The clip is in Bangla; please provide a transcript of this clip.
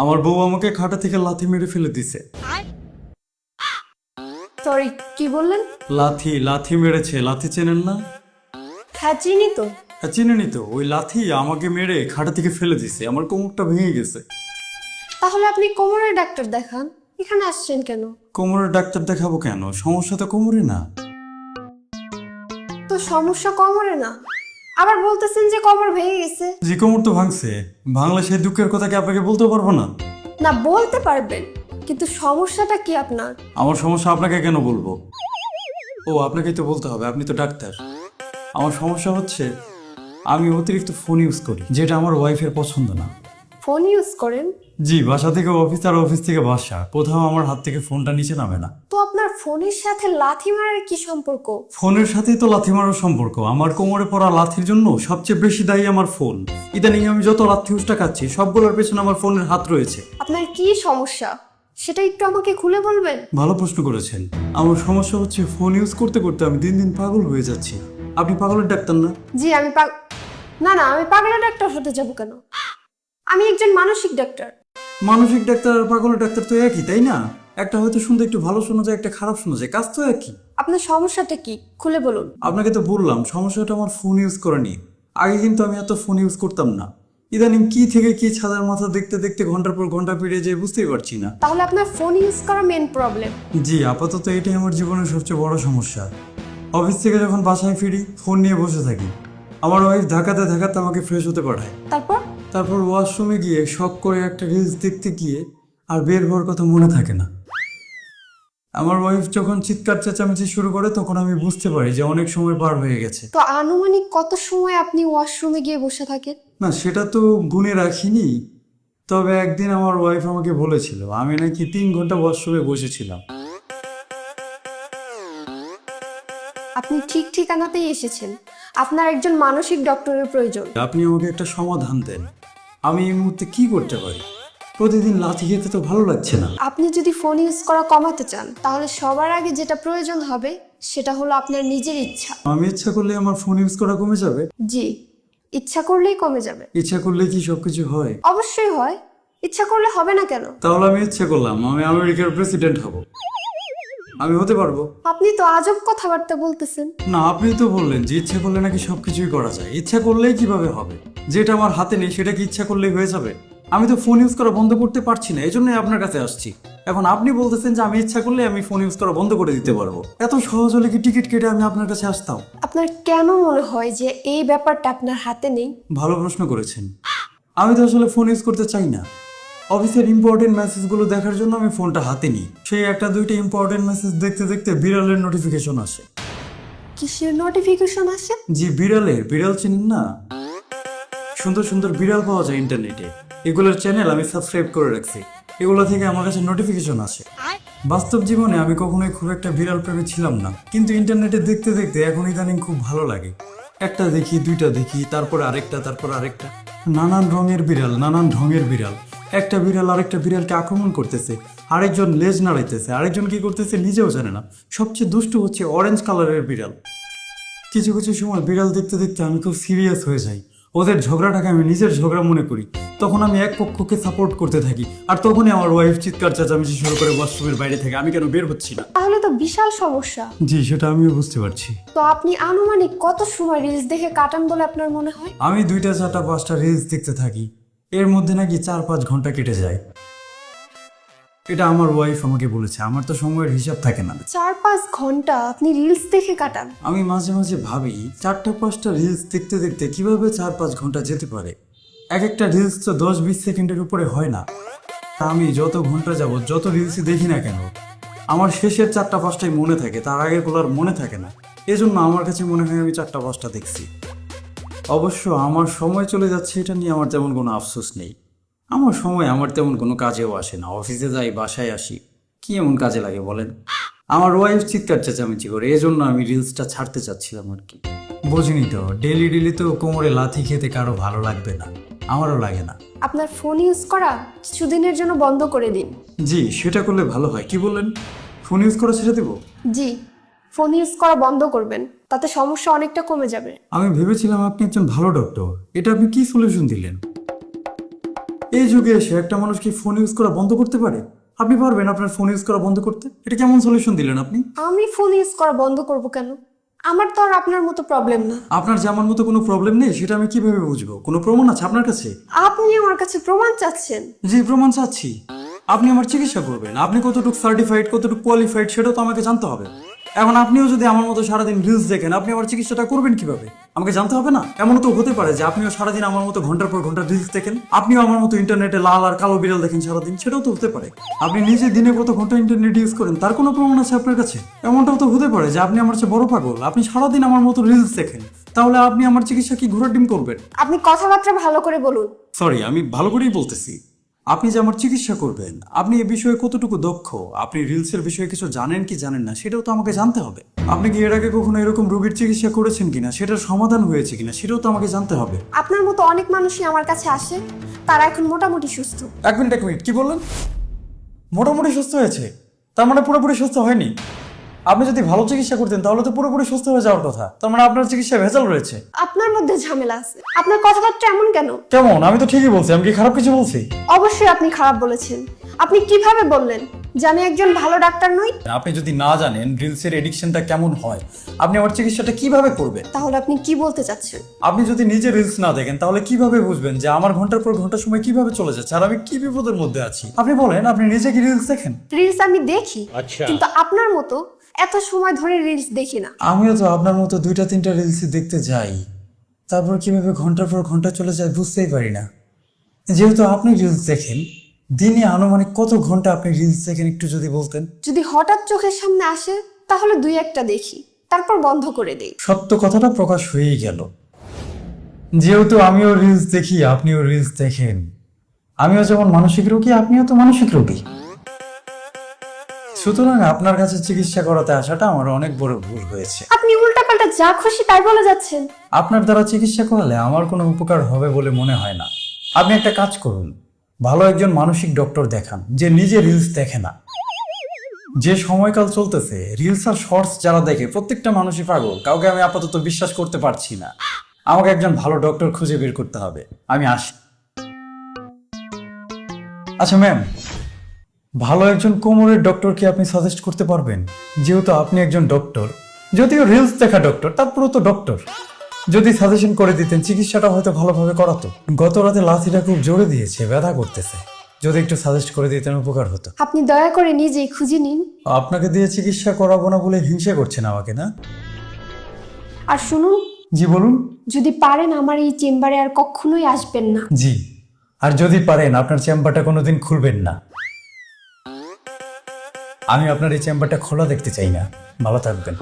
আমার বউ আমাকে খাটা থেকে লাথি মেরে ফেলে দিছে। সরি, কি বললেন? লাথি লাথি মেরেছে। লাথি চেনেন না? হ্যাঁ, চিনি তো। হ্যাঁ, চিনেনি তো? ওই লাথি আমাকে মেরে খাটা থেকে ফেলে দিছে। আমার কোমরটা ভেঙে গেছে। তাহলে আপনি কোমরের ডাক্তার দেখান। এখানে আসছেন কেন? কোমরের ডাক্তার দেখাবো কেন? সমস্যা তো কোমরে না। তো সমস্যা কোমরে না, আবার বলতেছেন যে কোমর ভেঙে গেছে। যে কোমর তো ভাঙছে, ভাঙলে সেই দুঃখের কথা কি আপনাকে বলতে পারবো না? না, বলতে পারবেন, কিন্তু সমস্যাটা কি আপনার? আমার সমস্যা আপনাকে কেন বলবো? ও, আপনাকেই তো বলতে হবে, আপনি তো ডাক্তার। আমার সমস্যা হচ্ছে আমি অতিরিক্ত ফোন ইউজ করি, যেটা আমার ওয়াইফের পছন্দ না। ফোন ইউজ করেন? জি, বাসা থেকে অফিস আর অফিস থেকে বাসা, কোথাও আমার হাত থেকে ফোনটা নিচে নামে না। তো আপনার ফোনের সাথে লাথি মারার কি সম্পর্ক? ফোনের সাথেই তো লাথি মারার সম্পর্ক। আমার কোমরে পড়া লাথির জন্য সবচেয়ে বেশি দায়ী আমার ফোন। ইদানিং আমি যত লাথি উষ্টা খাচ্ছি সবগুলোর পেছনে আমার ফোনের হাত রয়েছে। আপনার কি সমস্যা সেটা একটু আমাকে খুলে বলবেন? ভালো প্রশ্ন করেছেন। আমার সমস্যা হচ্ছে ফোন ইউজ করতে করতে আমি দিন দিন পাগল হয়ে যাচ্ছি। আপনি পাগলের ডাক্তার না? জি, না না, আমি পাগলের ডাক্তার হতে যাব কেন? আমি একজন মানসিক ডাক্তার। মানসিক ডাক্তার আর পাগলের ডাক্তার তো একই, তাই না? একটা হয়তো শুনতে একটু ভালো শোনা যায়, একটা খারাপ শোনা যায়, কাজ তো একই। আপনার সমস্যাটা কি খুলে বলুন। আপনাকে তো বললাম সমস্যাটা আমার ফোন ইউজ করা নিয়ে। আগে কিন্তু আমি এত ফোন ইউজ করতাম না। ইদানিং কি থেকে কি ছাদের মাথা দেখতে দেখতে ঘন্টার পর ঘন্টা পেরিয়ে যায় বুঝতেই পারছি না। তাহলে আপনার ফোন ইউজ করা মেন প্রবলেম। জি, আপাতত এটাই আমার জীবনের সবচেয়ে বড় সমস্যা। অফিস থেকে যখন বাসায় ফিরি ফোন নিয়ে বসে থাকি। আমার ওয়াইফ ধাক্কাতে ধাক্কাতে আমাকে ফ্রেশ হতে পাঠায়। তারপর ওয়াশরুমে গিয়ে শখ করে একটা রিলস দেখতে গিয়ে আর বের হওয়ার কথা মনে থাকে না। আমার ওয়াইফ যখন চিৎকার চেঁচামেচি শুরু করে তখন আমি বুঝতে পারি যে অনেক সময় পার হয়ে গেছে। তো আনুমানিক কত সময় আপনি ওয়াশরুমে গিয়ে বসে থাকেন? না, সেটা তো গুণে রাখিনি। তবে একদিন আমার ওয়াইফ আমাকে বলেছিল আমি নাকি 3 ঘন্টা ওয়াশরুমে বসেছিলাম। আপনি ঠিক ঠিকানাতেই এসেছেন। আপনার একজন মানসিক ডক্টরের প্রয়োজন। আপনি আমাকে একটা সমাধান দেন। আমি এই মুহূর্তে কি করতে পারি? প্রতিদিন লাথি খেতে তো ভালো লাগছে না। আপনি যদি ফোন ইউজ করা কমাতে চান তাহলে সবার আগে যেটা প্রয়োজন হবে সেটা হলো আপনার নিজের ইচ্ছা। আমি ইচ্ছা করলে আমার ফোন ইউজ করা কমে যাবে? জি, ইচ্ছা করলেই কমে যাবে। ইচ্ছা করলে কি সবকিছু হয়? অবশ্যই হয়, ইচ্ছা করলে হবে না কেন? তাহলে আমি ইচ্ছা করলাম আমি আমেরিকার প্রেসিডেন্ট হব। আমি হতে পারবো? আপনি তো আজব কথাবার্তা বলতেছেন। না, আপনি তো বললেন যে ইচ্ছা করলে নাকি সবকিছুই করা যায়। ইচ্ছা করলেই কিভাবে হবে? যেটা আমার হাতে নেই সেটা কি ইচ্ছা করলেই হয়ে যাবে? আমি তো ফোন ইউজ করা বন্ধ করতে পারছি না, এই জন্যই আপনার কাছে আসছি। এখন আপনি বলতেছেন যে আমি ইচ্ছা করলে আমি ফোন ইউজ করা বন্ধ করে দিতে পারবো। এত সহজ হলে কি টিকিট কেটে আমি আপনার কাছে আসতাম? আপনার কেন মনে হয় যে এই ব্যাপারটা আপনার হাতে নেই? ভালো প্রশ্ন করেছেন। আমি তো আসলে ফোন ইউজ করতে চাই না। অফিসের ইম্পর্টেন্ট মেসেজগুলো দেখার জন্য আমি ফোনটা হাতে নিই। সেই একটা দুইটা ইম্পর্টেন্ট মেসেজ দেখতে দেখতে বিড়ালের নোটিফিকেশন আসে। কিসের নোটিফিকেশন আসে? জি, বিড়ালের। বিড়াল চিনেন না? সুন্দর সুন্দর বিড়াল পাওয়া যায় ইন্টারনেটে। এগুলোর চ্যানেল আমি সাবস্ক্রাইব করে রাখছি। এগুলো থেকে আমার কাছে নোটিফিকেশন আসে। বাস্তব জীবনে আমি কখনোই খুব একটা বিড়াল প্রেমী ছিলাম না, কিন্তু ইন্টারনেটে দেখতে দেখতে এখন ইদানিং খুব ভালো লাগে। একটা দেখি, দুইটা দেখি, তারপর আরেকটা, তারপর আরেকটা। নানান রঙের বিড়াল, নানান ঢঙের বিড়াল। একটা বিড়াল আরেকটা বিড়ালকে আক্রমণ করতেছে, আরেকজন লেজ নাড়াইতেছে, আরেকজন কি করতেছে নিজেও জানে না। সবচেয়ে দুষ্টু হচ্ছে অরেঞ্জ কালারের বিড়াল। কিছু কিছু সময় বিড়াল দেখতে দেখতে আমি খুব সিরিয়াস হয়ে যাই। ওদের ঝগড়াটাকে আমি নিজের ঝগড়া মনে করি। তখন আমি এক পক্ষকে সাপোর্ট করতে থাকি, আর তখনই আমার ওয়াইফ চিৎকার চেঁচামেচি শুরু করে ওয়াশরুমের বাইরে থেকে আমি কেন বের হচ্ছি না। তাহলে তো বিশাল সমস্যা। জি, সেটা আমিও বুঝতে পারছি। তো আপনি আনুমানিক কত সময় রিলস দেখে কাটান বলে আপনার মনে হয়? আমি 2টা 4টা 5টা রিলস দেখতে থাকি, এর মধ্যে নাকি 4-5 ঘন্টা কেটে যায়। এটা আমার ওয়াইফ আমাকে বলেছে। আমার তো সময়ের হিসাব থাকে না। 4-5 ঘন্টা আপনি রিলস দেখে কাটান? আমি মাঝে মাঝে ভাবি 4টা 5টা রিলস দেখতে দেখতে কিভাবে 4-5 ঘন্টা যেতে পারে। এক একটা রিলস তো 10-20 সেকেন্ডের উপরে হয় না। আমি যত ঘন্টা যাব যত রিলসই দেখি না কেন আমার শেষের 4টা 5টাই মনে থাকে, তার আগের গুলোর মনে থাকে না। এজন্য আমার কাছে মনে হয় আমি 4টা 5টা দেখছি। অবশ্য আমার সময় চলে যাচ্ছে এটা নিয়ে আমার তেমন কোনো আফসোস নেই। আমার সময় আমার তেমন কোনো কাজেও আসে না। অফিসে যাই, বাসায় আসি, কি এমন কাজে লাগে বলেন? আমার ওয়াইফ চিৎকার চেঁচামেচি করে, এজন্য আমি রিলসটা ছাড়তে চাচ্ছিলাম আর কি। বুঝিনি তো, ডেলি ডেলি তো কোমরে লাথি খেতে কারো ভালো লাগবে না, আমারও লাগে না। আপনার ফোন ইউজ করা কিছুদিনের জন্য বন্ধ করে দিন। জি, সেটা করলে ভালো হয়। কি বললেন? ফোন ইউজ করা ছেড়ে দেবো? জি, ফোন ইউজ করা বন্ধ করবেন, তাতে সমস্যা অনেকটা কমে যাবে। আমি ভেবেছিলাম আপনি একজন ভালো ডক্টর। এটা আপনি কি সলিউশন দিলেন? এই যুগে এসে একটা মানুষ কি ফোন ইউজ করা বন্ধ করতে পারে? আপনি পারবেন আপনার ফোন ইউজ করা বন্ধ করতে? এটা কেমন সলিউশন দিলেন আপনি? আমি ফোন ইউজ করা বন্ধ করব কেন? আমার তো আর আপনার মতো প্রবলেম না। আপনার যে আমার মতো কোনো প্রবলেম নেই সেটা আমি কিভাবে বুঝবো? কোনো প্রমাণ আছে আপনার কাছে? আপনি আমার কাছে প্রমাণ চাচ্ছেন? জি, প্রমাণ চাচ্ছি। আপনি আমার চিকিৎসা করবেন, আপনি কতটুকু সার্টিফাইড, কতটুকু কোয়ালিফাইড সেটাও তো আমাকে জানতে হবে। এখন আপনিও যদি আমার মতো সারাদিন রিলস দেখেন, আপনি আমার চিকিৎসাটা করবেন কিভাবে? আমাকে জানতে হবে না? এমন তো হতে পারে যে আপনিও সারাদিন আমার মতো ঘন্টার পর ঘন্টা রিলস দেখেন, আপনিও আমার মতো ইন্টারনেটে লাল আর কালো বিড়াল দেখেন সারাদিন, সেটাও তো হতে পারে। আপনি নিজে দিনে কত ঘন্টা ইন্টারনেট ইউজ করেন তার কোনো প্রমাণ আছে আপনার কাছে? এমনটাও তো হতে পারে যে আপনি আমার চেয়ে বড় পাগল, আপনি সারাদিন আমার মতো রিলস দেখেন, তাহলে আপনি আমার চিকিৎসা কি ঘোড়ার ডিম করবেন? আপনি কথাবার্তা ভালো করে বলুন। সরি, আমি ভালো করেই বলতেছি। আপনি যে আমার চিকিৎসা করবেন, আপনি এ বিষয়ে কতটুকু দক্ষ, আপনি রিলসের বিষয়ে কিছু জানেন কি জানেন না সেটাও তো আমাকে জানতে হবে। আপনি কি এর আগে কখনো এরকম রোগীর চিকিৎসা করেছেন কিনা, সেটার সমাধান হয়েছে কিনা সেটাও তো আমাকে জানতে হবে। আপনার মতো অনেক মানুষই আমার কাছে আসে, তারা এখন মোটামুটি সুস্থ। এক মিনিট কি বললেন? মোটামুটি সুস্থ হয়েছে? তার মানে পুরোপুরি সুস্থ হয়নি? আপনি যদি ভালো চিকিৎসা করতেন তাহলে তো পুরোপুরি সুস্থ হয়ে যাওয়ার কথা। তার মানে আপনার চিকিৎসায় ভেজাল রয়েছে। আপনার মধ্যে ঝামেলা আছে। আপনার কথাবার্তা এমন কেন? কেমন? আমি তো ঠিকই বলছি, আমি কি খারাপ কিছু বলছি? অবশ্যই আপনি খারাপ বলেছেন। আপনি কিভাবে বললেন যে আমি একজন ভালো ডাক্তার নই? আপনি যদি না জানেন রিলসের এডিকশনটা কেমন হয়, আপনি আমার চিকিৎসাটা কিভাবে করবেন? তাহলে আপনি কি বলতে চাচ্ছেন? আপনি যদি নিজে রিলস না দেখেন তাহলে কিভাবে বুঝবেন যে আমার ঘন্টার পর ঘন্টা সময় কিভাবে চলে যাচ্ছে আর আমি কি বিপদের মধ্যে আছি? আপনি বলেন, আপনি নিজে কি রিলস দেখেন? রিলস আমি দেখি, কিন্তু আপনার মতো এত সময় ধরে রিলস দেখি না। আমিও তো আপনার মতো 2-3টা রিলস দেখতে যাই, তারপর কিভাবে ঘন্টার পর ঘন্টা চলে যায় বুঝতেই পারি না। যেহেতু আপনি রিলস দেখেন, দিনে আনুমানিক কত ঘন্টা আপনি রিলস দেখেন একটু যদি বলতেন? যদি হঠাৎ চোখের সামনে আসে তাহলে দুই একটা দেখি, তারপর বন্ধ করে দেই। সত্য কথাটা প্রকাশ হয়েই গেল। যেহেতু আমিও রিলস দেখি, আপনিও রিলস দেখেন, আমিও যেমন মানসিক রোগী, আপনিও তো মানসিক রোগী। সুতরাং আপনার কাছে চিকিৎসা করাতে আসাটা আমার অনেক বড় ভুল হয়েছে। আপনি উল্টাপাল্টা যা খুশি তাই বলে যাচ্ছেন। আপনার দ্বারা চিকিৎসা করালে আমার কোনো উপকার হবে বলে মনে হয় না। আপনি একটা কাজ করুন, ভালো একজন মানসিক ডক্টর দেখান যে নিজে রিলস দেখে না। যে সময়কাল চলতেছে, রিলস আর শর্টস যারা দেখে প্রত্যেকটা মানুষই পাগল, কাউকে আমি আপাতত বিশ্বাস করতে পারছি না। আমাকে একজন ভালো ডক্টর খুঁজে বের করতে হবে। আমি আসি। আচ্ছা ম্যাম, ভালো একজন কোমরের ডক্টরকে আপনি সাজেস্ট করতে পারবেন? যেহেতু আপনি একজন ডক্টর, যদিও রিলস দেখা ডক্টর, তারপরেও তো ডক্টর। যদি সাজেশন করে দিতেন চিকিৎসাটা হয়তো ভালোভাবে করাতো। গত রাতে লাথিটা খুব জোরে দিয়েছে, ব্যথা করতেছে। যদি একটু সাজেস্ট করে দিতেন উপকার হতো। আপনি দয়া করে নিজেই খুঁজে নিন। আপনাকে দিয়ে চিকিৎসা করাবো না বলে হিংসা করছেন আমাকে, না? আর শুনুন, জি বলুন। যদি পারেন আমার এই চেম্বারে আর কখনোই আসবেন না। জি, আর যদি পারেন আপনার চেম্বারটা কোনোদিন খুলবেন না। আমি আপনার এই চেম্বারটা খোলা দেখতে চাই না। ভালো থাকবেন।